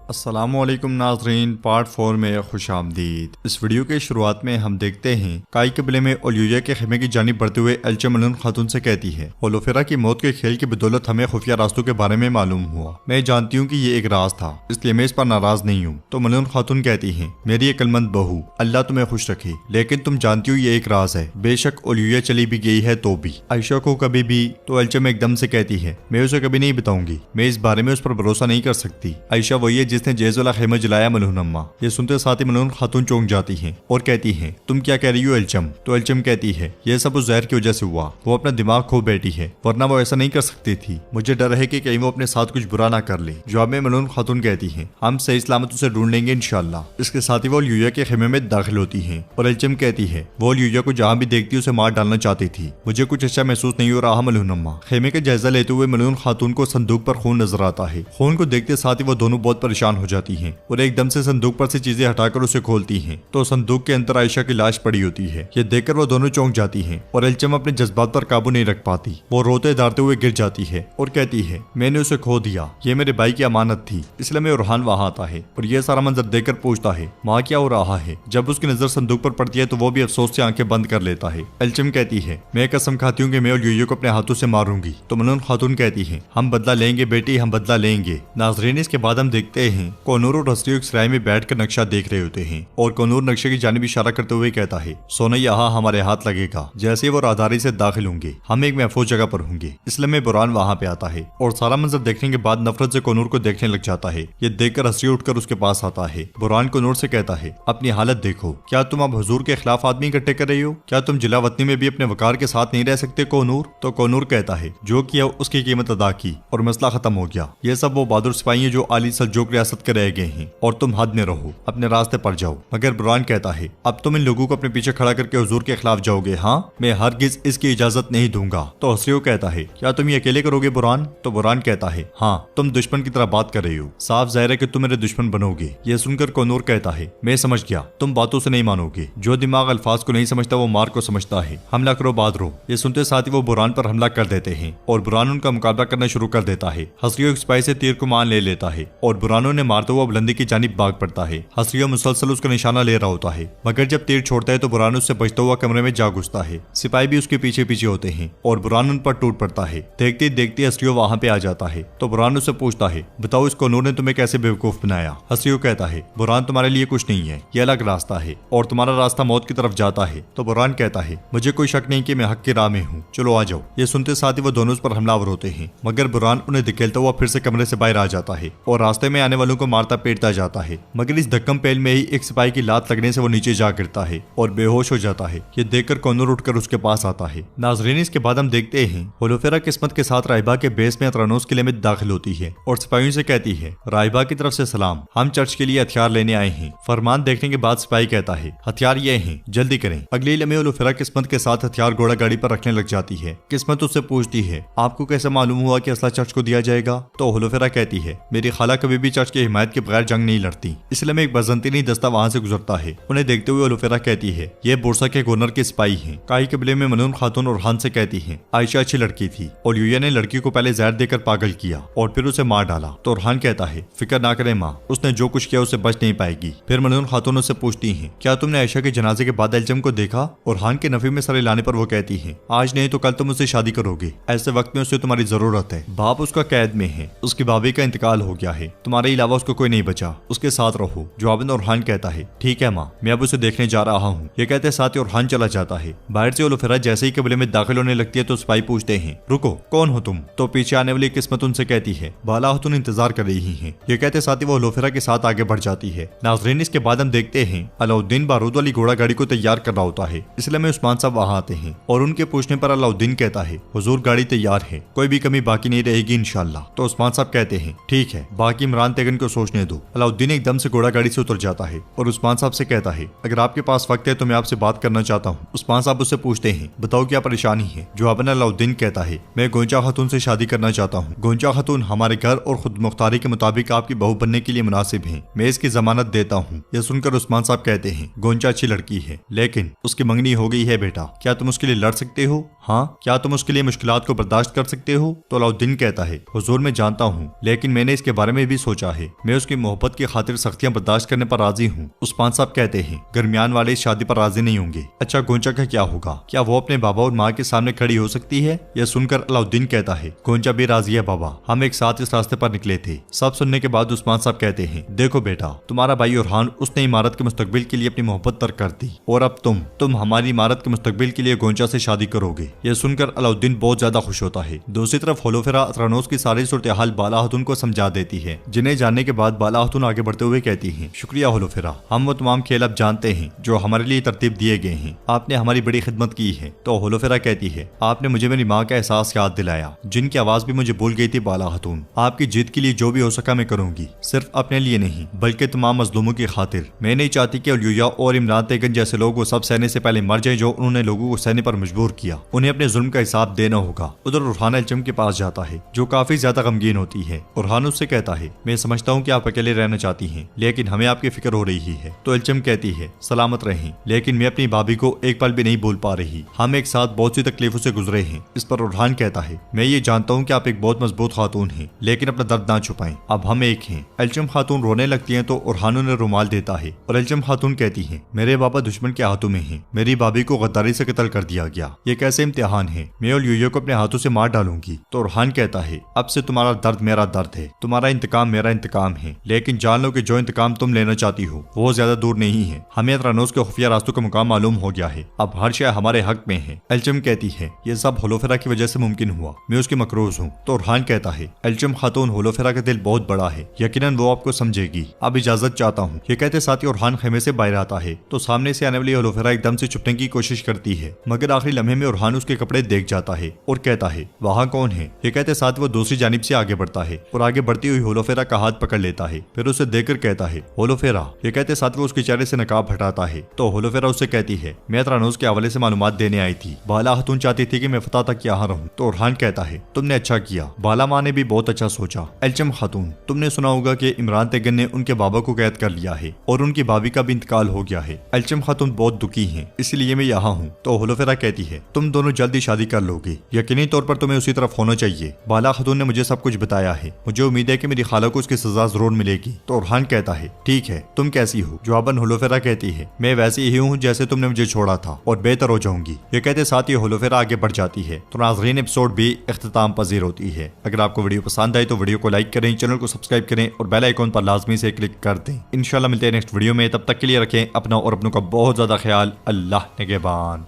अस्सलामुअलैकुम नाज़रीन, पार्ट 4 में खुश आमदीद। इस वीडियो के शुरुआत में हम देखते हैं काई कबीले में ओलिया के खेमे की जानिब बढ़ते हुए एल्चा मलून खातून से कहती है, होलोफेरा की मौत के खेल की बदौलत हमें खुफिया रास्तों के बारे में मालूम हुआ। मैं जानती हूँ कि ये एक राज था, इसलिए मैं इस पर नाराज नहीं हूँ। तो मलून खातून कहती है, मेरी अक्लमंद बहू, अल्लाह तुम्हें खुश रखे, लेकिन तुम जानती हो ये एक राज है। बेशक ओलिया चली भी गई है तो भी आयशा को कभी भी। तो एल्चा एकदम से कहती है, मैं उसे कभी नहीं बताऊंगी, मैं इस बारे में उस पर भरोसा नहीं कर सकती। आयशा वही है जिसने जेज वाला खेमा जलाया मलून अम्मा। ये सुनते साथ ही मलून खातून चौंक जाती हैं और कहती हैं, तुम क्या कह रही हो एल्चम? तो एल्चम कहती है, ये सब उस जहर की वजह से हुआ, वो अपना दिमाग खो बैठी है, वरना वो ऐसा नहीं कर सकती थी। मुझे डर है कि कहीं वो अपने साथ कुछ बुरा ना कर ले। जवाब में मलून खातून कहती है, हम सही सलामत उसे ढूंढ लेंगे इंशाल्लाह। इसके साथ ही वो ल्यूया के खेमे में दाखिल होती है और एल्चम कहती है, वो ल्यूया को जहाँ भी देखती उसे मार डालना चाहती थी। मुझे कुछ अच्छा महसूस नहीं हो रहा मलून अम्मा। खेमे का जायजा लेते हुए मलून खातून को संदूक पर खून नजर आता है। खून को देखते साथ ही वो दोनों बहुत परेशान हो जाती हैं और एकदम से संदूक पर से चीजें हटाकर उसे खोलती हैं तो संदूक के अंदर आयशा की लाश पड़ी होती है। ये देखकर वो दोनों चौंक जाती हैं और एल्चम अपने जज्बात पर काबू नहीं रख पाती। वो रोते दारते हुए गिर जाती है और कहती है, मैंने उसे खो दिया, ये मेरे भाई की अमानत थी। इसलिए में उरहान वहां आता है और ये सारा मंजर देखकर पूछता है, माँ क्या हो रहा है? जब उसकी नजर संदूक पर पड़ती है तो वो भी अफसोस से आंखें बंद कर लेता है। एल्चम कहती है, मैं कसम खाती हूँ कि मैं और यूयू को अपने हाथों से मारूंगी। तो मलून खातून कहती है, हम बदला लेंगे बेटी, हम बदला लेंगे। नाज़रीन, इसके बाद हम देखते हैं कोनूर और हस्रियो एक सराय में बैठकर नक्शा देख रहे होते हैं और कोनूर नक्शे की जानिब इशारा करते हुए कहता है, सोना यहाँ हमारे हाथ लगेगा। जैसे वो राहदारी से दाखिल होंगे हम एक महफूज जगह पर होंगे। इसलिए में बुरान वहाँ पे आता है और सारा मंजर देखने के बाद नफरत से कोनूर को देखने लग जाता है। ये देखकर हस्रियो उठकर उसके पास आता है। बुरान कोनूर से कहता है, अपनी हालत देखो, क्या तुम अब हुजूर के खिलाफ आदमी इकट्ठे कर रही हो? क्या तुम जिला वतनी में भी अपने वकार के साथ नहीं रह सकते कोनूर? तो कोनूर कहता है, जो किया उसकी कीमत अदा की और मसला खत्म हो गया। ये सब वो बहादुर सिपाही हैं जो आली सल्जूक रियासत के रह गए हैं और तुम हद में रहो, अपने रास्ते पर जाओ। मगर बुरान कहता है, अब तुम इन लोगों को अपने पीछे खड़ा करके हुजूर के खिलाफ जाओगे? हाँ, मैं हरगिज इसकी इजाजत नहीं दूंगा। तो हस्रियो कहता है, क्या तुम ये अकेले करोगे बुरान? तो बुरान कहता है, हाँ, तुम दुश्मन की तरह बात कर रही हो, साफ जाहिर है कि तुम मेरे दुश्मन बनोगे। ये सुनकर कोनूर कहता है, मैं समझ गया, तुम बातों से नहीं मानोगे। जो दिमाग अल्फाज को नहीं समझता वो मार को समझता है। हमला करो बादरो। ये सुनते साथ ही वो बुरान पर हमला कर देते हैं और बुरान उनका मुकाबला करना शुरू कर देता है। हस्रियो एक सिपाही से तीर को मान ले लेता है और बुरानों ने मारते हुआ बुलंदी की जानिब भाग पड़ता है। हस्रियो मुसलसल उसका निशाना ले रहा होता है, मगर जब तीर छोड़ता है तो बुरान उससे बचता हुआ कमरे में जा घुसता है। सिपाही भी उसके पीछे पीछे होते हैं और बुरान उन पर टूट पड़ता है। देखते देखते हस्रियो वहां पे आ जाता है तो बुरान उससे पूछता है, बताओ इस कोनूर ने तुम्हें कैसे बेवकूफ बनाया? हस्रियो कहता है, बुरान तुम्हारे लिए कुछ नहीं है, ये अलग रास्ता है और तुम्हारा रास्ता मौत की तरफ जाता है। तो बुरान कहता है, मुझे कोई शक नहीं कि मैं हक की राह में हूँ, चलो आ जाओ। ये सुनते साथ ही वो दोनों उस पर हमलावर होते हैं, मगर बुरान उन्हें धकेलता हुआ फिर से कमरे से बाहर आ जाता है और रास्ते में आने वालों को मारता पीटता जाता है। मगर इस धक्कम पेल में ही एक सिपाही की लात लगने से वो नीचे जा गिरता है और बेहोश हो जाता है। ये देखकर कोनूर उठकर उसके पास आता है। नाज़रीन, इसके बाद हम देखते हैं होलोफेरा किस्मत के साथ राहिबा के बेस में अतरानोस किले में दाखिल होती है और सिपाहियों से कहती है, राहिबा की तरफ से सलाम, हम चर्च के लिए हथियार लेने आए हैं। फरमान देखने के बाद सिपाही कहता है, हथियार ये हैं, जल्दी करें। अगले लम्हे होलोफेरा किस्मत के साथ हथियार घोड़ा गाड़ी पर रखने लग जाती है। किस्मत उससे पूछती है, आपको कैसे मालूम हुआ कि असला चर्च को दिया जाएगा? तो होलोफेरा कहती है, मेरी खाला कभी भी चर्च की हिमायत के बगैर जंग नहीं लड़ती। इसलिए में एक बजंतीनी दस्ता वहां से गुजरता है। उन्हें देखते हुए होलोफेरा कहती है, ये बुरसा के गवर्नर के सिपाही हैं। काई कबीले में मलून खातून उरहान से कहती है, आयशा अच्छी लड़की थी और यूया ने लड़की को पहले जहर देकर पागल किया और फिर उसे मार डाला। तो उरहान कहता है, फिक्र ना करें माँ, उसने जो कुछ किया उसे बच नहीं पाएगी। फिर मलून खातून उससे पूछती है, क्या तुमने आयशा के जनाजे के बाद एल्चम को देखा? उरहान के नफी में सरे लाने पर वो कहती है, आज नहीं तो कल तुम उससे शादी करोगे, ऐसे वक्त में उसे तुम्हारी जरूरत है। बाप उसका कैद में है, उसकी भाभी का इंतकाल हो गया है, तुम्हारे अलावा उसको कोई नहीं बचा, उसके साथ रहो। जवाबन उरहान कहता है, ठीक है माँ, मैं अब उसे देखने जा रहा हूँ। ये कहते साथ ही उरहान चला जाता है। बाहर से होलोफेरा जैसे ही कबीले में दाखिल होने लगती है तो सिपाही पूछते हैं, रुको, कौन हो तुम? तो पीछे आने वाली किस्मत उनसे कहती है, बाला खातून इंतजार कर रही है। ये कहते साथ ही वो होलोफेरा के साथ आगे बढ़ जाती है। नाज़रीन, इसके बाद हम देखते हैं अलाउद्दीन बारूद वाली घोड़ा गाड़ी को तैयार कर रहा होता है। इसलिए में उस्मान साहब वहाँ आते हैं और उनके पूछने पर अलाउद्दीन कहता है, हुजूर गाड़ी तैयार है, कोई भी कमी बाकी नहीं रहेगी इंशाल्लाह। तो उस्मान साहब कहते हैं, ठीक है, बाकी इमरान तेगन को सोचने दो। अलाउद्दीन एकदम से घोड़ा गाड़ी से उतर जाता है और उस्मान साहब से कहता है, अगर आपके पास वक्त है तो मैं आपसे बात करना चाहता हूँ। उस्मान साहब उससे पूछते हैं, बताओ क्या परेशानी है? जवाबन अलाउद्दीन कहता है, मैं गोंचा खातून से शादी करना चाहता हूँ। गोंचा खातून हमारे घर और खुद मुख्तारी के मुताबिक आपकी बहू बनने के लिए मुनासिब है, मैं इसकी जमानत देता हूँ। यह सुनकर उस्मान साहब कहते हैं, गोंचा अच्छी लड़की है, लेकिन उसकी मंगनी हो गई है बेटा, क्या तुम उसके लिए लड़ सकते हो? हाँ, क्या तुम उसके लिए मुश्किलात को बर्दाश्त कर सकते हो? तो अलाउद्दीन कहता है, हुजूर मैं जानता हूँ, लेकिन मैंने इसके बारे में भी सोचा है, मैं उसकी मोहब्बत की खातिर सख्तियां बर्दाश्त करने पर राजी हूँ। उस्मान साहब कहते हैं दरमियान वाले इस शादी पर राजी नहीं होंगे। अच्छा गोंचा का क्या होगा? क्या वो अपने बाबा और माँ के सामने खड़ी हो सकती है? यह सुनकर अलाउद्दीन कहता है गोंचा भी राजी है बाबा, हम एक साथ इस रास्ते पर निकले थे। सब सुनने के बाद उस्मान साहब कहते हैं देखो बेटा, तुम्हारा भाई ओरहान उसने इमारत के मुस्तकबिल के लिए अपनी मोहब्बत तर्क कर दी और अब तुम हमारी इमारत के मुस्तकबिल के लिए गोंचा से शादी करोगे। यह सुनकर अलाउद्दीन बहुत ज्यादा खुश होता है। दूसरी तरफ होलोफेरा अतरानोस की सारी सूरत हाल बाला खातून को समझा देती है, जिन्हें जानने के बाद बाला खातून आगे बढ़ते हुए कहती है शुक्रिया होलोफेरा, हम वो तमाम खेल अब जानते हैं जो हमारे लिए तरतीब दिए गए हैं। आपने हमारी बड़ी खिदमत की है। तो होलोफेरा कहती है आपने मुझे मेरी माँ का एहसास याद दिलाया, जिनकी आवाज भी मुझे भूल गई थी। बाला खातून, आपकी जीत के लिए जो भी हो सका मैं करूंगी, सिर्फ अपने लिए नहीं बल्कि तमाम मजलूमों की खातिर। मैं नहीं चाहती कि अलिया और इमरान तेगन जैसे लोग वो सब सहने से पहले मर जाए जो उन्होंने लोगों को सहने पर मजबूर किया। उन्हें अपने जुल्म का हिसाब देना होगा। उधर उरहान एल्चम के पास जाता है जो काफी ज्यादा गमगीन होती है। उरहान उससे कहता है मैं समझता हूँ कि आप अकेले रहना चाहती हैं, लेकिन हमें आपकी फिक्र हो रही है। तो एल्चम कहती है सलामत रहें, लेकिन मैं अपनी भाभी को एक पल भी नहीं भूल पा रही। हम एक साथ बहुत सी तकलीफों से गुजरे हैं। इस पर उरहान कहता है मैं ये जानता हूँ कि आप एक बहुत मजबूत खातून हैं, लेकिन अपना दर्द ना छुपाएं, अब हम एक हैं। एल्चम खातून रोने लगती है तो उरहान उन्हें रुमाल देता है और एल्चम खातून कहती है मेरे बाबा दुश्मन के हाथों में हैं, मेरी भाभी को गद्दारी से कत्ल कर दिया गया। ये कैसे इम्तिहान है? मैं और यूयो को अपने हाथों से मार डालूंगी। तो उरहान कहता है अब से तुम्हारा दर्द मेरा दर्द है, तुम्हारा इंतकाम मेरा इंतकाम है, लेकिन जान लो कि जो इंतकाम तुम लेना चाहती हो वो ज्यादा दूर नहीं है। हमें अतरानोस के खुफिया रास्तों का मुकाम मालूम हो गया है, अब हर शय हमारे हक में है। एल्चम कहती है ये सब होलोफेरा की वजह से मुमकिन हुआ, मैं उसकी मकरूज हूँ। तो उरहान कहता है एल्चम खातून, होलोफेरा का दिल बहुत बड़ा है, यकीनन वो आपको समझेगी, अब इजाजत चाहता हूँ। ये कहते साथ ही उरहान खेमे से बाहर आता है तो सामने से आने वाली होलोफेरा एकदम से छुपने की कोशिश करती है, मगर आखिरी लम्हे में उरहान उसके कपड़े देख जाता है और कहता है वहाँ कौन है? ये कहते साथ वो दूसरी जानिब से आगे बढ़ता है और आगे बढ़ती हुई होलोफेरा का हाथ पकड़ लेता है, फिर उसे देखकर कहता है होलोफेरा। ये कहते साथ वो उसके चेहरे से नकाब हटाता है तो होलोफेरा उससे कहती है मैं अतरानोस के हवाले से मालूमात देने आई थी, बाला खातून चाहती थी कि मैं फतह तक यहाँ रहूं। तो उरहान कहता है तुमने अच्छा किया, बाला माँ ने भी बहुत अच्छा सोचा। एल्चम खातून, तुमने सुना होगा कि इमरान तेगन ने उनके बाबा को कैद कर लिया है और उनकी भाभी का भी इंतकाल हो गया है। एल्चम खातून बहुत दुखी हैं, इसलिए मैं यहाँ हूँ। तो होलोफेरा कहती है तुम दोनों जल्दी शादी कर लोगे, यकीनी तौर पर तुम्हें उसी तरफ होना चाहिए। बाला खातून ने मुझे सब कुछ बताया है, मुझे उम्मीद है कि मेरी खाला को उसकी सजा जरूर मिलेगी। तो उरहान कहता है ठीक है, तुम कैसी हो? जवाबन होलोफेरा कहती है मैं वैसी ही हूँ जैसे तुमने मुझे छोड़ा था और बेहतर हो जाऊंगी। ये कहते साथ ही होलोफेरा आगे बढ़ जाती है तो नाज़रीन एपिसोड भी इख्तिताम पजीर होती है। अगर आपको वीडियो पसंद आए तो वीडियो को लाइक करें, चैनल को सब्सक्राइब करें और बेल आइकॉन पर लाजमी से क्लिक कर दें। इंशाल्लाह मिलते हैं नेक्स्ट वीडियो में, तब तक के लिए रखें अपना और अपनों का बहुत ज्यादा ख्याल। अल्लाह निगहबान।